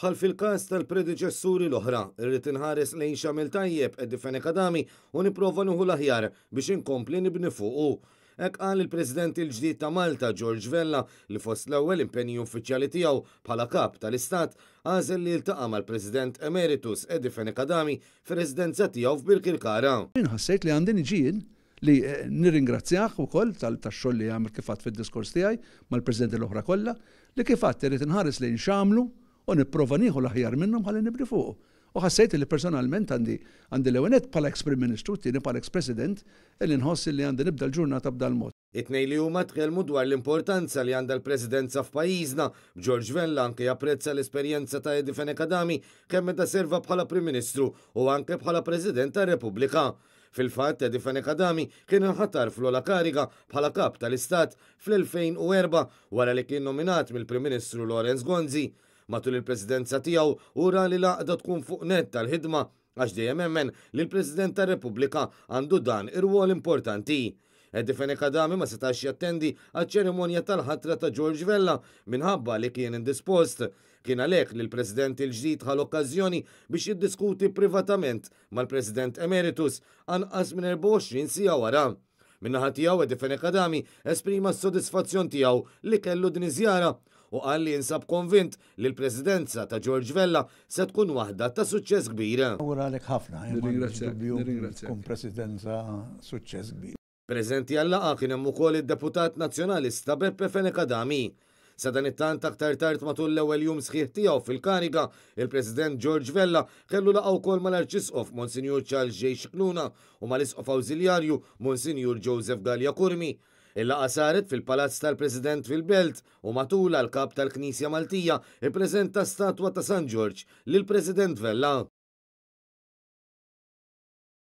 Bħal fil-każ tal-predeċessuri l-oħra, irrid inħares lejn xamil tajjeb Edifene Kadami u nipprova nieħu l-aħjar biex inkompli nibni fuqu. Hekk qal il-President il-ġdid ta' Malta George Vella li fost l-ewwel impenji uffiċjali tiegħu bħala kap tal-Istat għażel li jiltaqa' mal-President Emeritus Edifene Kadami fir-residenza tiegħu f'Birkirkara. Ħassejt li għandi niġien li nirringrazzjah ukoll tax-xogħol li għamel kif għadt fid-diskors tiegħi mal-Presidenti l-oħra kollha li kif għadt irid inħares lejn x'għamlu u nipprova nieħu l-aħjar minnhom ħalli nibni fuq. U ħassejt li personalment għandi l-ewwel bħala ex-Prim Ministru, tieni bħala ex-President, li nħossi li għandi nibda l-ġurnata b'dal mod. It-tnejn li huma tkellmu dwar l-importanza li għandha l-Presidenza f'pajjiżna, George Vella anke japprezza l-esperjenza ta' Edifene Kadami kemm meta serva bħala Prim Ministru u anke bħala President tar-Repubblika. Fil-fatt Edifene Kadami kien inħatar fl-ola kariga bħala kap tal-Istat fl-2004 wara li kien nominat mill-Prim Ministru Lawrence Gonzi. Matul il-presidenza tiegħu ura li laqda tkun fuq net tal-ħidma għax dejjem hemmen li l-President tar-Repubblika għandu dan ir-rwol importanti. Edifene Kadami ma setax jattendi għaċ-ċerimonja tal-ħatra ta' George Vella minħabba li kien indispost. Kien għalhekk li l-President il-ġdid ħal okkażjoni biex jiddiskuti privatament mal-President Emeritus anqas minn 24 siegħa wara. Min-naħa tiegħu Edifene Kadami esprima s-sodisfazzjon tiegħu li kellu din iż-żjara u qal li jinsab konvint li l-Presidenza ta' George Vella se tkun waħda ta' suċċess kbir. Awguralek ħafna, Nirringrazzjak. tkun Presidenza suċċess kbir. Preżenti għall-laqgħa kien hemm ukoll id-Deputat Nazzjonalista Edifene Kadami. Sa dan it-tant aktar tard matul l-ewwel jum sħiħ tiegħu fil-kariga, il-President George Vella kellu laqgħa wkoll mal-Arċisqof Monsinjur Charles J. Scicluna u mal-Isqof Awżiljarju Monsinjur Joseph Gallia Kurmi. Il-laqgħa saret fil-Palazz tal-President fil-Belt u matula l-kap tal-Knisja Maltija ippreżenta statwa ta' San George lill-President Vella.